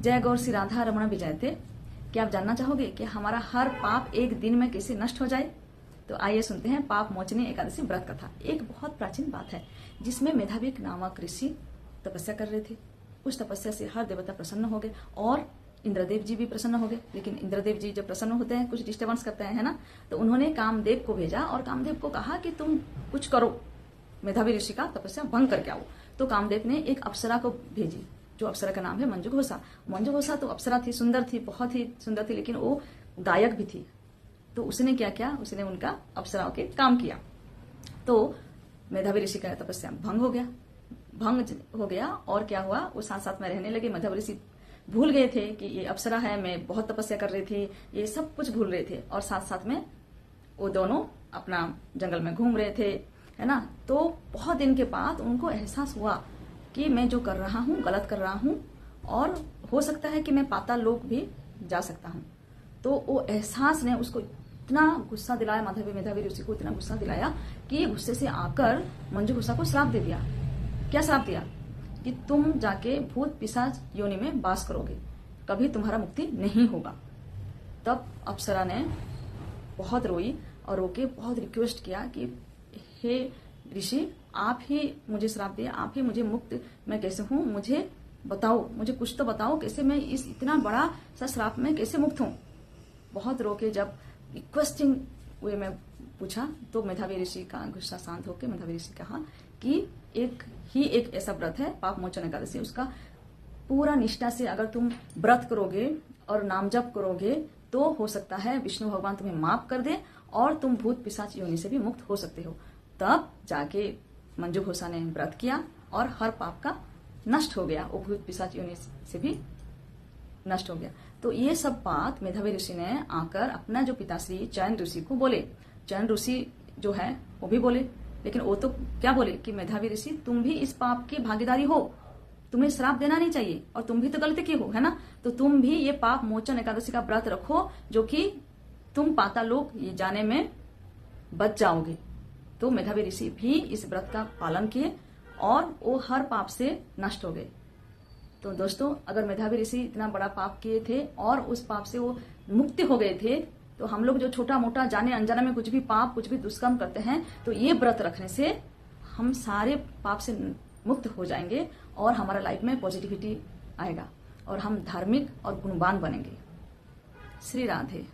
जय गौर श्री राधा रमण विजयते। क्या आप जानना चाहोगे कि हमारा हर पाप एक दिन में कैसे नष्ट हो जाए? तो आइए सुनते हैं पाप मोचनी एकादशी व्रत कथा। एक बहुत प्राचीन बात है जिसमें मेधाविक नामक ऋषि तपस्या कर रहे थे। उस तपस्या से हर देवता प्रसन्न हो गए और इंद्रदेव जी भी प्रसन्न हो गए। लेकिन इंद्रदेव जी जब प्रसन्न होते हैं कुछ डिस्टर्बेंस करते हैं, है ना, तो उन्होंने कामदेव को भेजा और कामदेव को कहा कि तुम कुछ करो, मेधावी ऋषि का तपस्या भंग करके आओ। तो कामदेव ने एक अप्सरा को भेजी, जो अप्सरा का नाम है मंजुघोषा। मंजुघोषा तो अप्सरा थी, सुंदर थी, बहुत ही सुंदर थी, लेकिन वो गायक भी थी। तो उसने क्या किया, उसने उनका अप्सराओं के काम किया। तो मेधावी ऋषि का तपस्या भंग हो गया और क्या हुआ, वो साथ साथ में रहने लगे। मेधावी ऋषि भूल गए थे कि ये अप्सरा है, मैं बहुत तपस्या कर रही थी, ये सब कुछ भूल रहे थे और साथ साथ में वो दोनों अपना जंगल में घूम रहे थे, है ना। तो बहुत दिन के बाद उनको एहसास हुआ कि मैं जो कर रहा हूँ गलत कर रहा हूँ और हो सकता है कि मैं पाताल लोक भी जा सकता हूँ। तो वो एहसास ने उसको इतना गुस्सा दिलाया, मेधावी ऋषि को इतना गुस्सा दिलाया कि गुस्से से आकर मंजुघोषा को श्राप दे दिया। क्या श्राप दिया कि तुम जाके भूत पिशाच योनि में वास करोगे, कभी तुम्हारा मुक्ति नहीं होगा। तब अप्सरा ने बहुत रोई और रो के बहुत रिक्वेस्ट किया कि हे ऋषि, आप ही मुझे श्राप दिया, आप ही मुझे मुक्त मैं कैसे हूँ, मुझे बताओ, मुझे कुछ तो बताओ, कैसे मैं इस इतना बड़ा सा श्राप में कैसे मुक्त हूँ। बहुत रो के जब रिक्वेस्टिंग वे में पूछा तो मेधावी ऋषि का गुस्सा शांत होकर मेधावी ऋषि कहा कि एक ऐसा व्रत है पाप मोचन एकादशी, उसका पूरा निष्ठा से अगर तुम व्रत करोगे और नाम जप करोगे तो हो सकता है विष्णु भगवान तुम्हें माफ कर दे और तुम भूत पिशाच योनि से भी मुक्त हो सकते हो। तब जाके मंजुघोषा ने व्रत किया और हर पाप का नष्ट हो गया, वो भूत पिशाच योनि से भी नष्ट हो गया। तो ये सब बात मेधावी ऋषि ने आकर अपना जो पिताश्री चयन ऋषि को बोले। चयन ऋषि जो है वो भी बोले, लेकिन वो तो क्या बोले कि मेधावी ऋषि तुम भी इस पाप की भागीदारी हो, तुम्हें श्राप देना नहीं चाहिए और तुम भी तो गलती की हो, है ना, तो तुम भी ये पाप मोचन एकादशी का व्रत रखो जो कि तुम पाताल लोक जाने में बच जाओगे। तो मेधावी ऋषि भी इस व्रत का पालन किए और वो हर पाप से नष्ट हो गए। तो दोस्तों, अगर मेधावी ऋषि इतना बड़ा पाप किए थे और उस पाप से वो मुक्त हो गए थे, तो हम लोग जो छोटा मोटा जाने अनजाने में कुछ भी पाप, कुछ भी दुष्कर्म करते हैं, तो ये व्रत रखने से हम सारे पाप से मुक्त हो जाएंगे और हमारा लाइफ में पॉजिटिविटी आएगा और हम धार्मिक और गुणवान बनेंगे। श्री राधे।